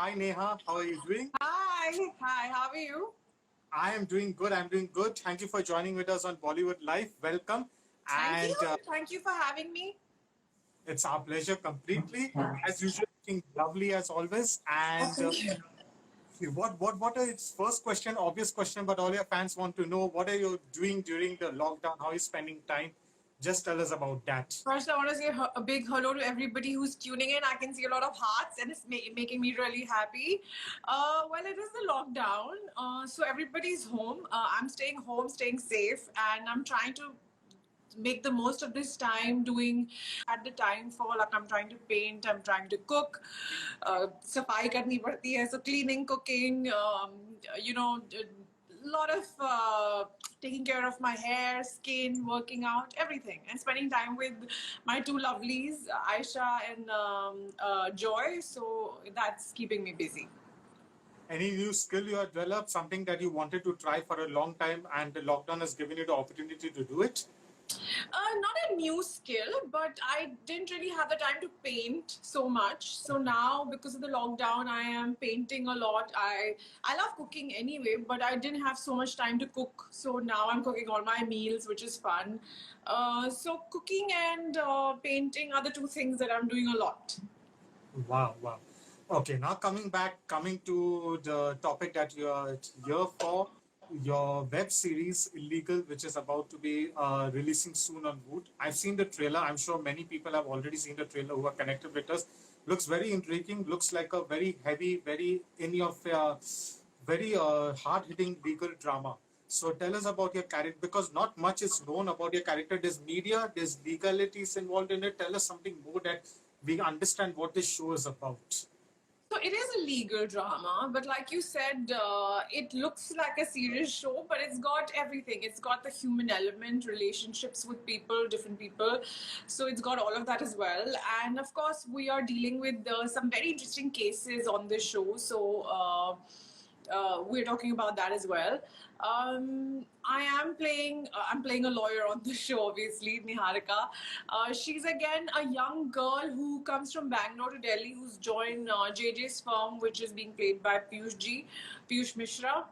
Hi Neha, how are you doing? Hi, how are you? I am doing good. I'm doing good. Thank you for joining with us on Bollywood Live. Welcome. Thank you. And Thank you for having me. it's our pleasure completely. As usual, looking lovely as always. Oh, And thank you. what are its first question, obvious question, but all your fans want to know what are you doing during the lockdown? How are you spending time? Just tell us about that. First, I want to say a big hello to everybody who's tuning in. I can see a lot of hearts, and it's making me really happy. Well, it is the lockdown, so everybody's home. I'm staying home, staying safe, and I'm trying to make the most of this time doing at the time for like I'm trying to paint, I'm trying to cook, safai karni padti hai, so cleaning, cooking, a lot of taking care of my hair, skin, working out, everything, and spending time with my two lovelies, Aisha and Joy. So that's keeping me busy. Any new skill you have developed, something that you wanted to try for a long time and the lockdown has given you the opportunity to do it? Not a new skill, but I didn't really have the time to paint so much. So now, because of the lockdown, I am painting a lot. I love cooking anyway, but I didn't have so much time to cook. So now I'm cooking all my meals, which is fun. So cooking and painting are the two things that I'm doing a lot. Wow, wow. Okay, now coming to the topic that you are here for, your web series Illegal, which is about to be releasing soon on Woot. I've seen the trailer. I'm sure many people have already seen the trailer who are connected with us. Looks very intriguing. Looks like a very heavy, very in your very hard-hitting legal drama. So tell us about your character because not much is known about your character. There's media, there's legalities involved in it. Tell us something more that we understand what this show is about. So it is a legal drama, but like you said, it looks like a serious show, but it's got everything. It's got the human element, relationships with people, different people. So it's got all of that as well. And of course, we are dealing with some very interesting cases on this show. So we're talking about that as well. I am playing. I'm playing a lawyer on the show, obviously, Niharika. She's again a young girl who comes from Bangalore to Delhi, who's joined JJ's firm, which is being played by Piyush Mishra.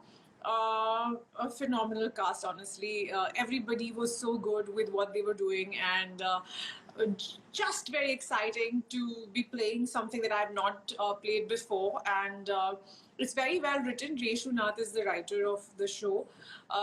A phenomenal cast, honestly. Everybody was so good with what they were doing, and just very exciting to be playing something that I've not played before. And it's very well written. Reshu Nath is the writer of the show.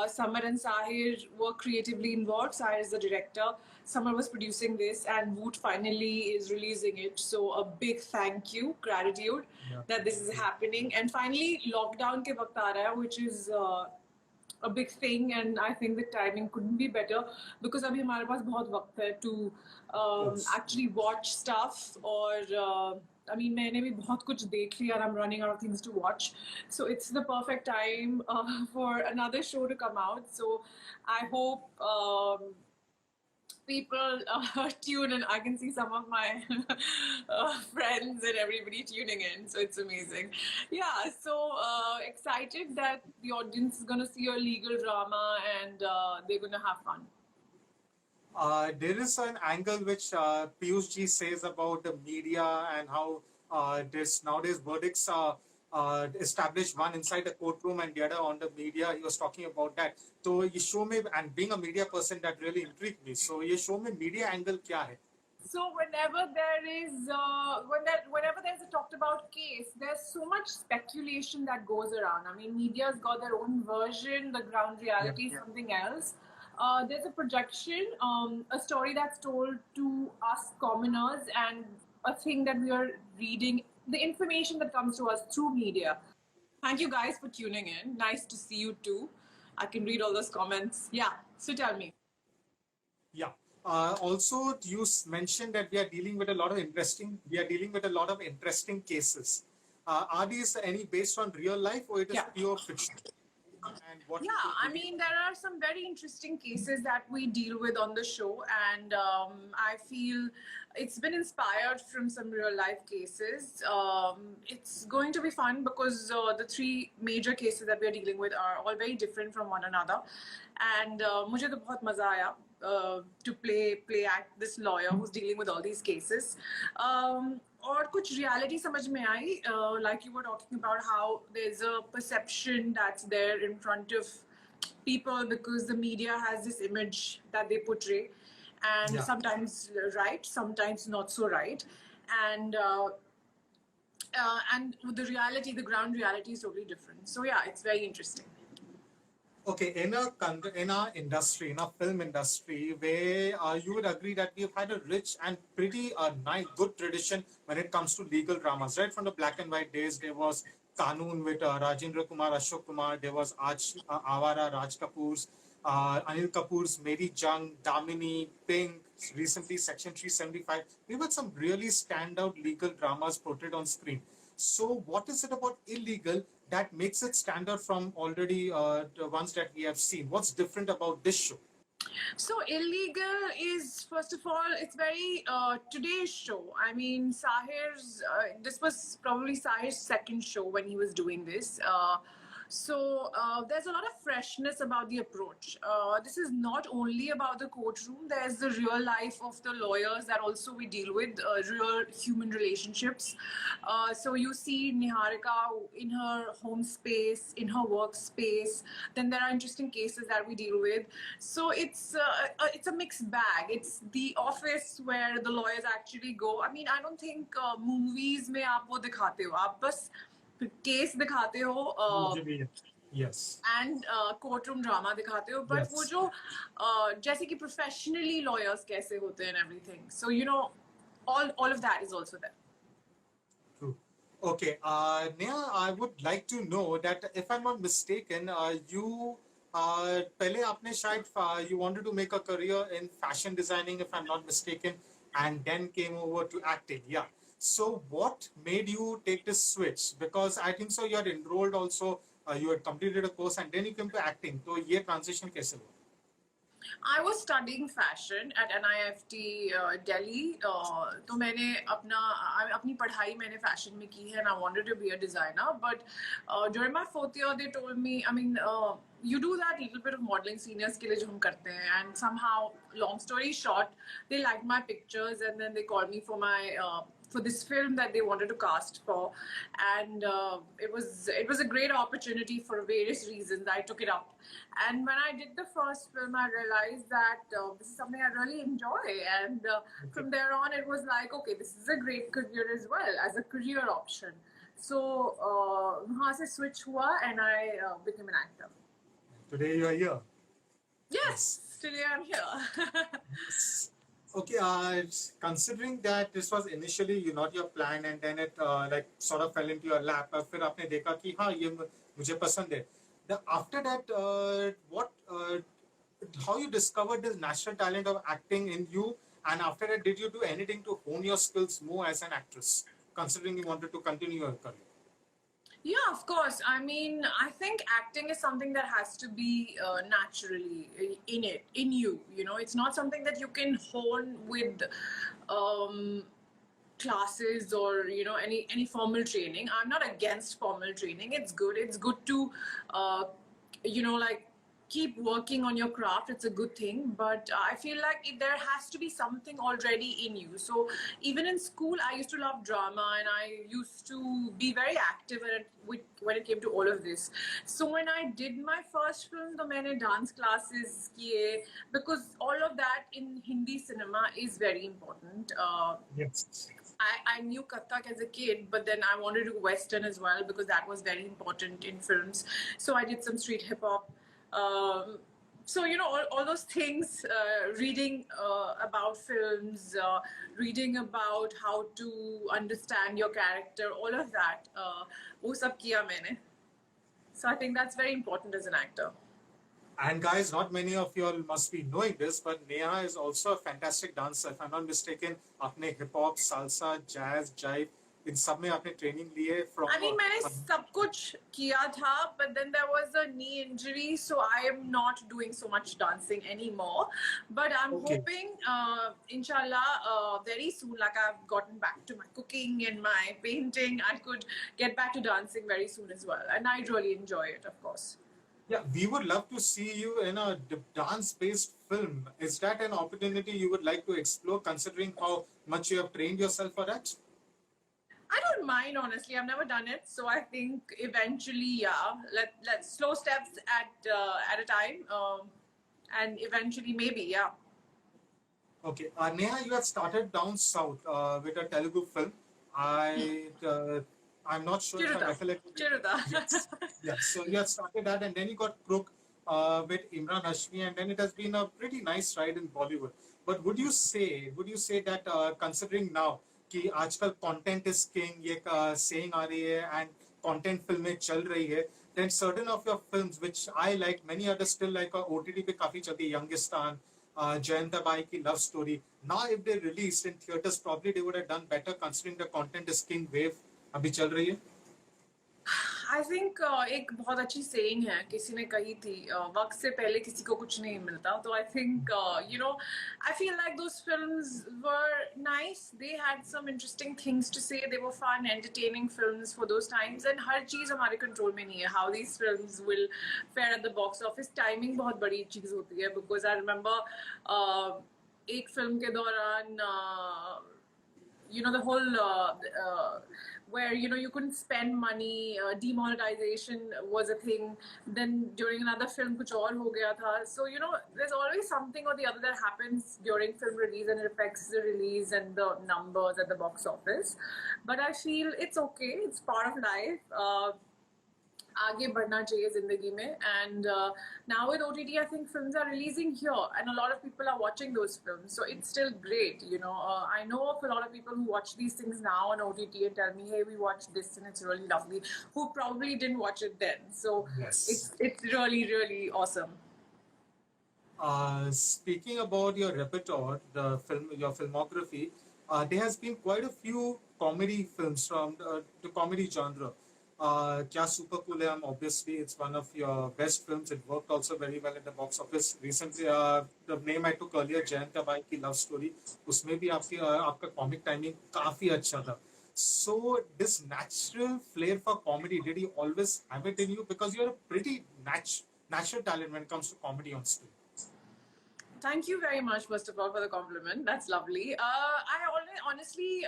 Samar and Sahir were creatively involved. Sahir is the director. Samar was producing this, and Woot finally is releasing it. So a big thank you, gratitude that this is happening. And finally, lockdown ke waqt aa raha hai, which is a big thing, and I think the timing couldn't be better because अभी हमारे पास बहुत वक्त है to Yes. actually watch stuff और I mean मैंने भी बहुत कुछ देख लिया and I'm running out of things to watch, so it's the perfect time for another show to come out. So I hope people tune in. I can see some of my friends and everybody tuning in, so it's amazing. Yeah, so excited that the audience is going to see a legal drama and they're going to have fun. There is an angle which Piyush ji says about the media and how this nowadays verdicts are established one inside the courtroom and the other on the media. He was talking about that. So you show me, and being a media person, that really intrigued me. So you show me media angle kya hai? So whenever there's a talked about case, there's so much speculation that goes around. I mean, media's got their own version. The ground Yeah. reality is something else. There's a projection, a story that's told to us commoners, and a thing that we are reading. The information that comes to us through media. Thank you guys for tuning in. Nice to see you too. I can read all those comments. Yeah. So tell me. Yeah. Also, you mentioned that we are dealing with a lot of interesting. We are dealing with a lot of interesting cases. Are these any based on real life or it is Yeah. pure fiction? And what Yeah, people I believe? mean, there are some very interesting cases that we deal with on the show, and I feel it's been inspired from some real life cases. It's going to be fun because the three major cases that we're dealing with are all very different from one another, and मुझे तो बहुत मजा आया. to play act this lawyer who's dealing with all these cases. और कुछ reality समझ में आई, like you were talking about how there's a perception that's there in front of people because the media has this image that they portray, and Yeah. sometimes right, sometimes not so right, and the reality, the ground reality is totally different. So yeah, it's very interesting. Okay, in our industry, in our film industry, where you would agree that we've had a rich and pretty nice, good tradition when it comes to legal dramas. Right from the black and white days, there was Kanun with Rajendra Kumar, Ashok Kumar. There was Awara, Raj Kapoor's, Anil Kapoor's, Mary Jung, Damini, Pink. Recently, Section 375. We've had some really standout legal dramas portrayed on screen. So, what is it about illegal that makes it stand out from already the ones that we have seen? What's different about this show? So illegal is, first of all, it's very today's show. I mean, Sahir's. This was probably Sahir's second show when he was doing this. So there's a lot of freshness about the approach. This is not only about the courtroom. There's the real life of the lawyers that also we deal with, real human relationships. So you see Niharika in her home space, in her workspace. Then there are interesting cases that we deal with. So it's a mixed bag. It's the office where the lawyers actually go. I mean, I don't think movies में आप वो दिखाते हो. आप बस case दिखाते हो Yes. and courtroom drama दिखाते हो, but Yes. वो जो जैसे कि professionally lawyers कैसे होते हैं and everything. So you know, all of that is also there. True. Okay, Neha, I would like to know that if I'm not mistaken, you पहले आपने शायद you wanted to make a career in fashion designing, if I'm not mistaken, and then came over to acting. Yeah. So what made you take this switch? Because I think so you had enrolled also, you had completed a course and then you came to acting. So ये transition कैसे हुआ? I was studying fashion at NIFT Delhi. तो मैंने अपनी पढ़ाई मैंने fashion में की है, and I wanted to be a designer. But during my fourth year, they told me, I mean, you do that little bit of modeling seniors के लिए जो हम करते हैं, and somehow, long story short, they liked my pictures, and then they called me for my for this film that they wanted to cast for, and it was a great opportunity for various reasons. I took it up, and when I did the first film, I realized that this is something I really enjoy, and from there on, it was like, okay, this is a great career as well as a career option. So वहाँ से switch हुआ, and I became an actor. Today you are here. Yes, today I'm here. Okay, considering that this was initially not your plan and then it like sort of fell into your lap, फिर आपने देखा कि हाँ ये मुझे पसंद है. After that, how you discovered this natural talent of acting in you, and after that, did you do anything to hone your skills more as an actress, considering you wanted to continue your career? Yeah, of course. I mean, I think acting is something that has to be naturally in you. You know, it's not something that you can hone with classes or any formal training. I'm not against formal training. It's good. It's good to like keep working on your craft. It's a good thing, but I feel like there has to be something already in you. So even in school, I used to love drama, and I used to be very active when it came to all of this. So when I did my first film, तो मैंने dance classes किए, because all of that in Hindi cinema is very important. Yes. I knew Kathak as a kid, but then I wanted to do Western as well because that was very important in films. So I did some street hip hop. So all those things, reading about films, reading about how to understand your character, all of that, वो सब किया मैंने. So I think that's very important as an actor. And guys, not many of you all must be knowing this, but Neha is also a fantastic dancer. If I'm not mistaken, आपने hip hop, salsa, jazz, jive, इन सब में आपने training ली है from. I mean, मैंने सब कुछ किया था, but then there was a knee injury, so I am not doing so much dancing anymore. But I'm hoping, inshallah, very soon, like I've gotten back to my cooking and my painting, I could get back to dancing very soon as well. And I really enjoy it, of course. Yeah, we would love to see you in a dance-based film. Is that an opportunity you would like to explore, considering how much you have trained yourself for that? I don't mind, honestly. I've never done it, so I think eventually, yeah. Let's slow steps at a time, and eventually maybe, yeah. Okay, Neha, you have started down south with a Telugu film. I'm not sure if I Chiruta, recollect. Chiruta. Yes, yes. So you had started that, and then you got Crook with Imran Hashmi, and then it has been a pretty nice ride in Bollywood. But would you say that considering now कि आजकल content is king, ये saying आ रही है, and content फिल्में चल रही है, then certain of your films which I like, many others still like OTT पे काफी चलती है, Youngistan, Jayanta Bai ki love story. Now, if they released in theaters, probably they would have done better considering the content is king wave. अभी चल रही है. I think एक बहुत अच्छी सेइंग है, किसी ने कही थी, वक्त से पहले किसी को कुछ नहीं मिलता. तो I think I feel like those films were nice. They had some interesting things to say. They were fun entertaining films for those times. And हर चीज हमारे कंट्रोल में नहीं है. How these films will fare at the box office, timing बहुत बड़ी चीज होती है. बिकॉज आई रिमेंबर एक फिल्म के दौरान the whole where you couldn't spend money, demonetization was a thing. Then during another film kuch aur ho gaya tha. So there's always something or the other that happens during film release, and it affects the release and the numbers at the box office. But I feel it's okay, it's part of life. आगे बढ़ना चाहिए जिंदगी में. And now with OTT, I think films are releasing here, and a lot of people are watching those films, so it's still great. I know of a lot of people who watch these things now on OTT and tell me, hey, we watched this and it's really lovely, who probably didn't watch it then. So Yes. it's really, really awesome. Speaking about your repertoire, your filmography, there has been quite a few comedy films from the comedy genre. Kya Super Cool Hai Hum, obviously, it's one of your best films. It worked also very well at the box office. Recently, the name I took earlier, Jayanta Bai की love story, उसमें भी आपका comic timing काफी अच्छा था. So this natural flair for comedy, did you always have it in you? Because you're a pretty natural talent when it comes to comedy on screen. Thank you very much, first of all, for the compliment. That's lovely. Honestly,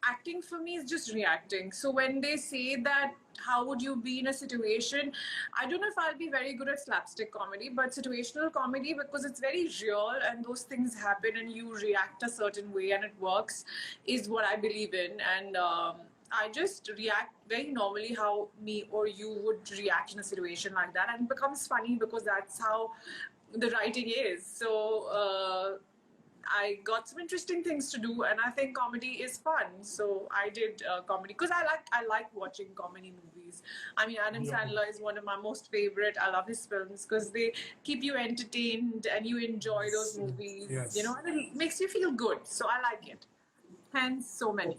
acting for me is just reacting. So when they say that, how would you be in a situation? I don't know if I'll be very good at slapstick comedy, but situational comedy, because it's very real and those things happen and you react a certain way and it works, is what I believe in. And I just react very normally how me or you would react in a situation like that, and it becomes funny because that's how the writing is. So I got some interesting things to do, and I think comedy is fun. So I did comedy because I like watching comedy movies. I mean, Adam Sandler is one of my most favorite. I love his films because they keep you entertained and you enjoy those movies. Yes. And it makes you feel good. So I like it. Hence, so many.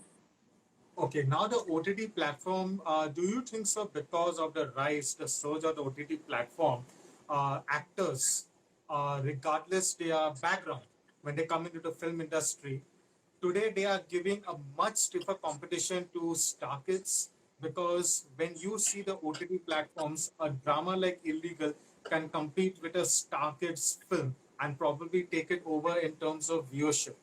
Okay, now the OTT platform, do you think so because of the surge of the OTT platform, actors, regardless their background, when they come into the film industry, today they are giving a much stiffer competition to star kids, because when you see the OTT platforms, a drama like Illegal can compete with a star kids film and probably take it over in terms of viewership.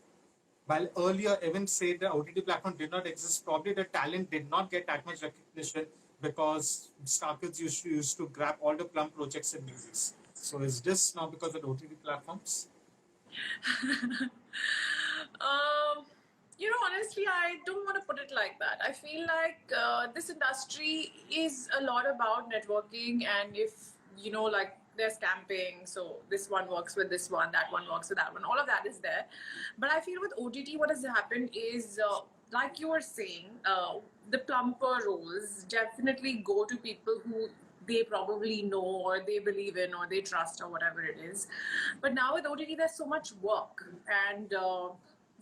While earlier, even said the OTT platform did not exist, probably the talent did not get that much recognition because Star Kids used to grab all the plum projects in movies. So is this now because of the OTT platforms? Honestly, I don't want to put it like that. I feel like this industry is a lot about networking, and if like there's camping, so this one works with this one, that one works with that one. All of that is there, but I feel with OTT, what has happened is, like you were saying, the plumper roles definitely go to people who they probably know or they believe in or they trust or whatever it is. But now with OTT, there's so much work, and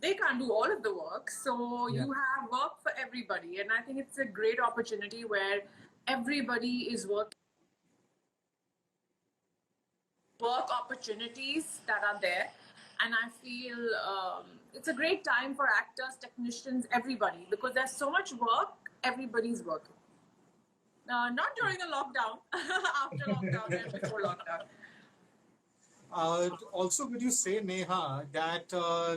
they can't do all of the work. So you have work for everybody. And I think it's a great opportunity where everybody is work opportunities that are there. And I feel it's a great time for actors, technicians, everybody, because there's so much work, everybody's working. Not during the lockdown, after lockdown and before lockdown. Also, would you say, Neha, that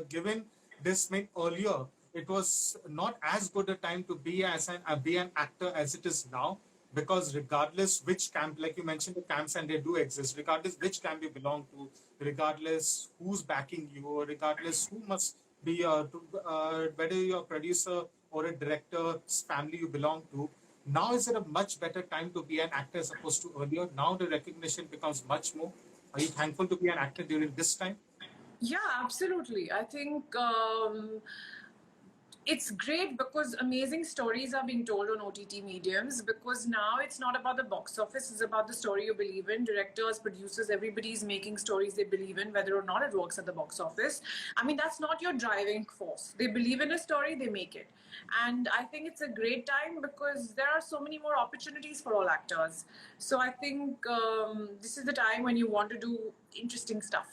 given this meant earlier, it was not as good a time to be an actor as it is now, because regardless which camp, like you mentioned, the camps and they do exist, regardless which camp you belong to, regardless who's backing you, or regardless who must be whether you're a producer or a director's family you belong to. Now is it a much better time to be an actor as opposed to earlier? Now the recognition becomes much more. Are you thankful to be an actor during this time? Yeah, absolutely. I think it's great because amazing stories are being told on OTT mediums, because now it's not about the box office, it's about the story you believe in. Directors, producers, everybody's making stories they believe in, whether or not it works at the box office. I mean, that's not your driving force. They believe in a story, they make it. And I think it's a great time because there are so many more opportunities for all actors. So I think this is the time when you want to do interesting stuff.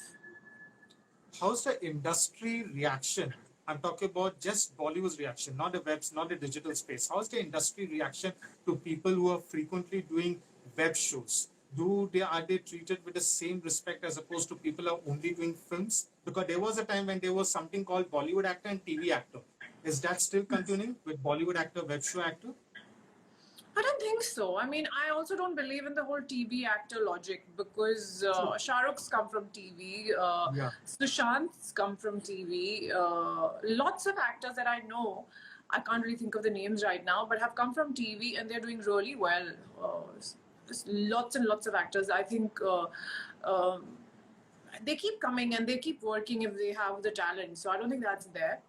How's the industry reaction? I'm talking about just Bollywood's reaction, not the webs, not the digital space. How's the industry reaction to people who are frequently doing web shows? Are they treated with the same respect as opposed to people who are only doing films? Because there was a time when there was something called Bollywood actor and TV actor. Is that still continuing with Bollywood actor, web show actor? I don't think so. I mean, I also don't believe in the whole TV actor logic, because Shah Rukh's come from TV, Yeah. Sushant's come from TV. Lots of actors that I know, I can't really think of the names right now, but have come from TV and they're doing really well. Lots and lots of actors. I think they keep coming and they keep working if they have the talent. So I don't think that's there.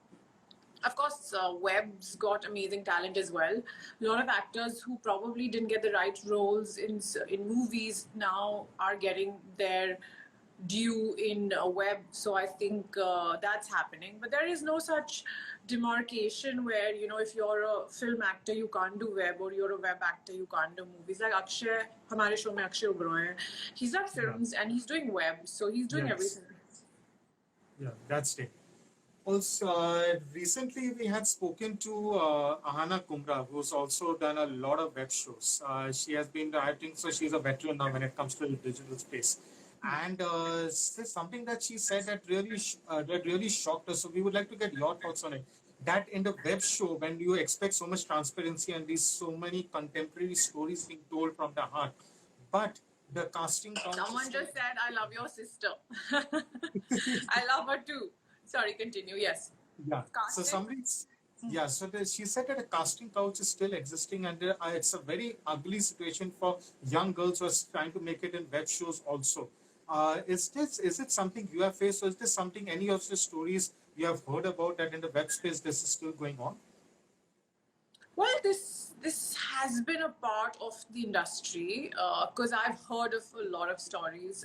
Of course, Webb's got amazing talent as well. A lot of actors who probably didn't get the right roles in movies now are getting their due in Webb. So I think that's happening. But there is no such demarcation where, you know, if you're a film actor, you can't do Webb, or you're a Webb actor, you can't do movies. Like Akshay, hamare show mein Akshay Uberoy hai. He's done films and he's doing Webb. So he's doing Yes. everything. Yeah, that's it. Also, recently we had spoken to Ahana Kumra, who's also done a lot of web shows. She has been, I think, so she's a veteran now when it comes to the digital space. And there's something that she said that really shocked us. So we would like to get your thoughts on it. That in the web show, when you expect so much transparency and these so many contemporary stories being told from the heart, but the casting couch. Someone just said, I love your sister. I love her too. Sorry, continue. Yes. Yeah. So Casting? somebody's. Yeah. So she said that a casting couch is still existing, and it's a very ugly situation for young girls who are trying to make it in web shows also. Is it something you have faced, or is this something any of the stories you have heard about that in the web space this is still going on? Well, this has been a part of the industry, because I've heard of a lot of stories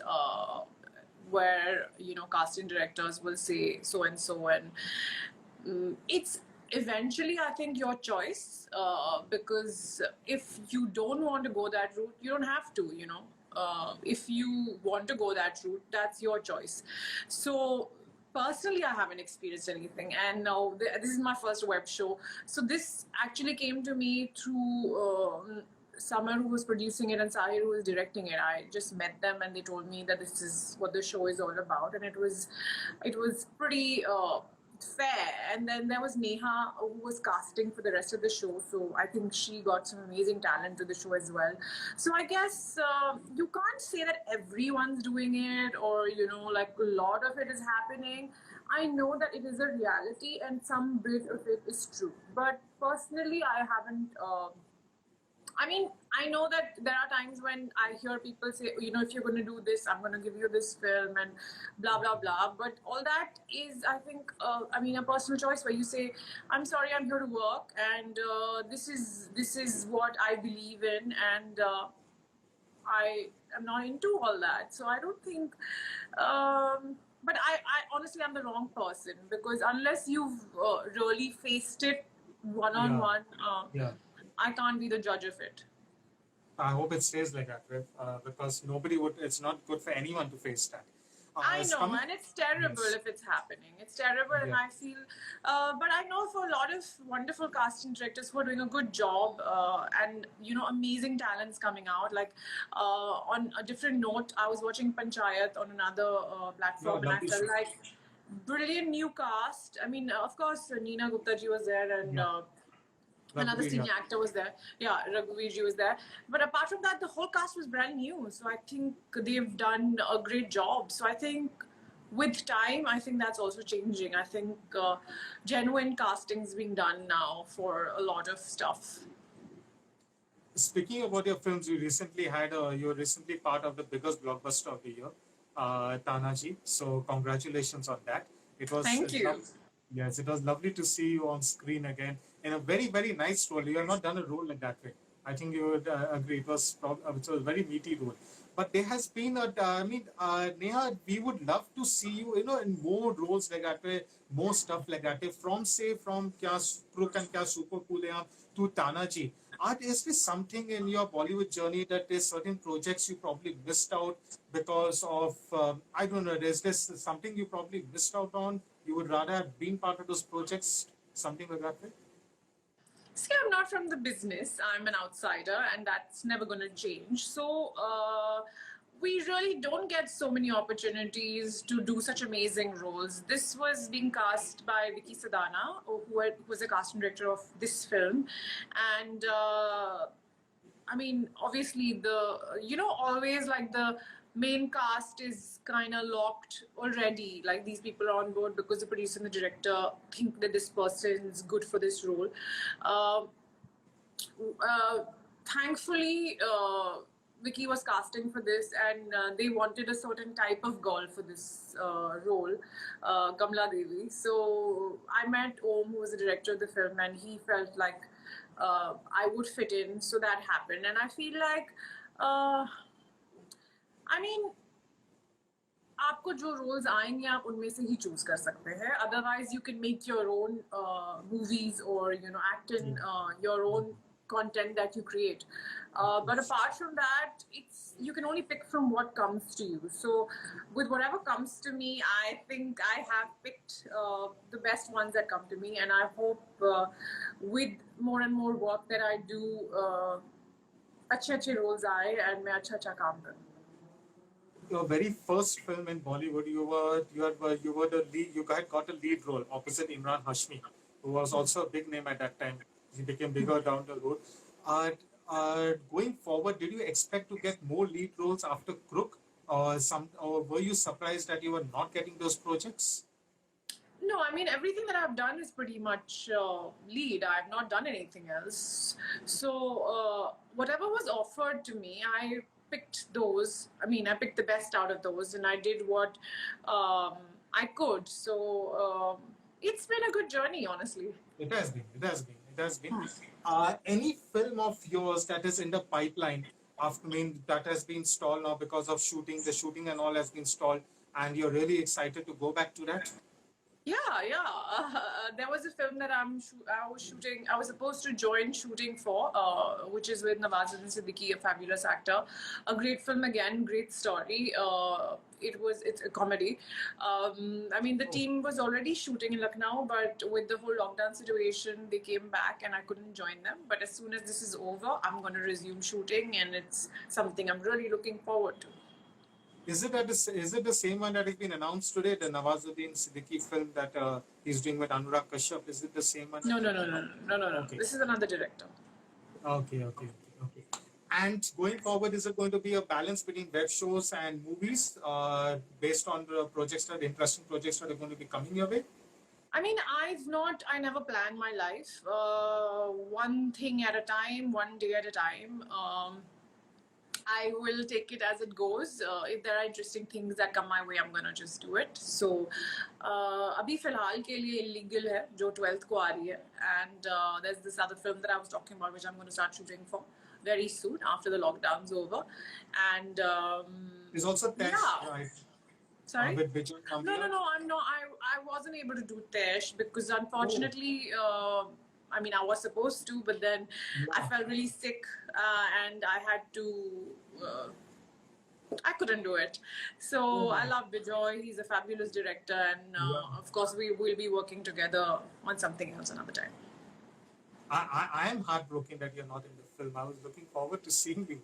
where, you know, casting directors will say so and so, and it's eventually, I think, your choice, because if you don't want to go that route, you don't have to, you know. If you want to go that route, that's your choice. So personally, I haven't experienced anything, and now this is my first web show. So this actually came to me through Samar, who was producing it, and Sahir, who was directing it. I just met them, and they told me that this is what the show is all about, and it was pretty fair. And then there was Neha, who was casting for the rest of the show. So I think she got some amazing talent to the show as well. So I guess you can't say that everyone's doing it, or, you know, like a lot of it is happening. I know that it is a reality and some bit of it is true. But personally, I haven't. I mean, I know that there are times when I hear people say, you know, if you're going to do this, I'm going to give you this film and blah, blah, blah. But all that is, I think, I mean, a personal choice where you say, I'm sorry, I'm here to work, and this is what I believe in, and I am not into all that. So I don't think, but I honestly, I'm the wrong person, because unless you've really faced it one-on-one, Yeah. I can't be the judge of it. I hope it stays like that, because nobody would. It's not good for anyone to face that. I It's know, coming. and it's terrible Yes. if it's happening. It's terrible, and Yeah. I feel, but I know for a lot of wonderful casting directors who are doing a good job, and amazing talents coming out. Like on a different note, I was watching Panchayat on another No, platform, and I lovely felt show. like brilliant new cast. I mean, of course, Neena Gupta ji was there, and Yeah. another Raghuveer, yeah. senior actor was there. Yeah, Raghuveer ji was there. But apart from that, the whole cast was brand new. So I think they've done a great job. So I think with time, I think that's also changing. I think genuine casting's being done now for a lot of stuff. Speaking about your films, you were recently part of the biggest blockbuster of the year, Tanaji. So congratulations on that. It was Thank you. yes, it was lovely to see you on screen again in a very very nice role. You have not done a role in that way. I think you would agree. It was a very meaty role. But there has been Neha, we would love to see you, in more roles like that, way, more stuff like that, way, from Kya Crook and Kya Super Cool to Tanaji. Art, is there something in your Bollywood journey that there's certain projects you probably missed out because of, I don't know, is this something you probably missed out on? You would rather have been part of those projects, something like that? See, I'm not from the business. I'm an outsider, and that's never going to change. So, we really don't get so many opportunities to do such amazing roles. This was being cast by Vicky Sadana, who was a casting director of this film. And I mean, obviously, always like the main cast is kind of locked already. Like these people are on board because the producer and the director think that this person is good for this role. Uh, Thankfully, Vicky was casting for this, and they wanted a certain type of girl for this role, Kamla Devi. So I met Om, who was the director of the film, and he felt like I would fit in, so that happened. And I feel like, I mean, आपको जो roles आएंगे आप उनमें से ही choose कर सकते हैं otherwise you can make your own movies और act in your own content that you create but apart from that it's you can only pick from what comes to you so with whatever comes to me I think I have picked the best ones that come to me and I hope with more and more work that I do अच्छे roles आए and मैं अच्छा काम करूँ your very first film in Bollywood, you were the lead, you got a lead role opposite Imran Hashmi, who was also a big name at that time. He became bigger down the road. Going forward, did you expect to get more lead roles after Crook, or were you surprised that you were not getting those projects? No, I mean, everything that I've done is pretty much lead. I've not done anything else. So, whatever was offered to me, I picked those. I mean, I picked the best out of those and I did what I could. So, it's been a good journey, honestly. It has been. It has been. It has been. Any film of yours that is in the pipeline, that has been stalled now because of shooting, the shooting and all has been stalled, and you're really excited to go back to that? Yeah. There was a film that I was shooting. I was supposed to join shooting for, which is with Nawazuddin Siddiqui, a fabulous actor. A great film again, great story. It's a comedy. I mean, the team was already shooting in Lucknow, but with the whole lockdown situation, they came back and I couldn't join them. But as soon as this is over, I'm going to resume shooting, and it's something I'm really looking forward to. Is it the same one that has been announced today, the Nawazuddin Siddiqui film that he's doing with Anurag Kashyap? Is it the same one? No. Okay. This is another director. Okay. And going forward, is it going to be a balance between web shows and movies based on the interesting projects that are going to be coming your way? I mean, I never plan my life. One thing at a time, one day at a time. I will take it as it goes. If there are interesting things that come my way, I'm gonna just do it. So, अभी फिलहाल के लिए illegal है, जो 12th को आ रही है. And there's this other film that I was talking about, which I'm gonna start shooting for very soon after the lockdown's over. And there's also Tesh, right? Sorry? With Vijay No, I'm not. I wasn't able to do Tesh because unfortunately, I mean, I was supposed to, but then I felt really sick and I had to I couldn't do it. So I love Bijoy. He's a fabulous director, and Yeah. of course, we will be working together on something else another time. I am heartbroken that you're not in the film. I was looking forward to seeing you.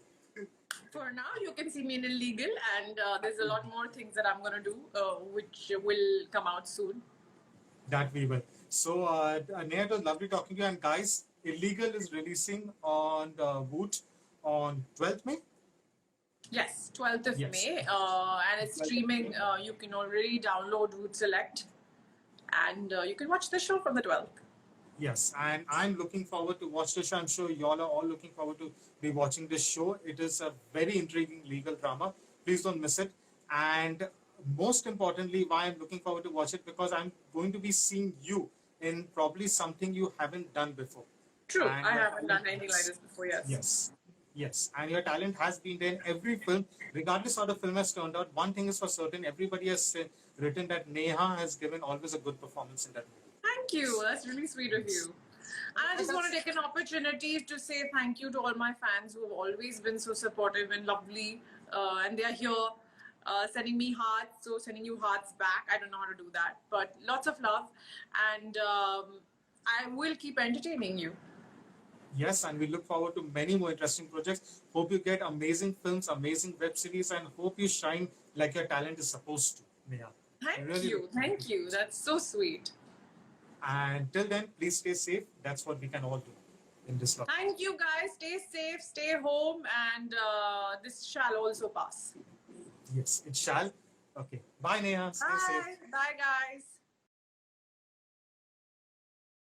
For now, you can see me in Illegal, and there's a lot more things that I'm going to do, which will come out soon. That we will. So, Neha, it was lovely talking to you. And guys, Illegal is releasing on Woot on 12th May. Yes, 12th of Yes. May, and it's streaming. You can already download Root Select, and you can watch the show from the 12th. Yes, and I'm looking forward to watch the show. I'm sure y'all are all looking forward to be watching this show. It is a very intriguing legal drama. Please don't miss it. And most importantly, why I'm looking forward to watch it, because I'm going to be seeing you in probably something you haven't done before. True, And I your haven't done talent anything like has- this before. Yes. Yes. Yes. And your talent has been there in every film, regardless how the film has turned out. One thing is for certain, everybody has written that Neha has given always a good performance in that movie. Thank you. That's really sweet of you. And I just want to take an opportunity to say thank you to all my fans who have always been so supportive and lovely. And they are here sending me hearts, so sending you hearts back. I don't know how to do that, but lots of love. And I will keep entertaining you. Yes, and we look forward to many more interesting projects. Hope you get amazing films, amazing web series, and hope you shine like your talent is supposed to, Neha. Thank Really you. look- Thank you. That's so sweet. And till then, please stay safe. That's what we can all do in this life. Thank you, guys. Stay safe, stay home, and this shall also pass. Yes, it shall. Okay. Bye, Neha. Stay safe. Bye. Bye, guys.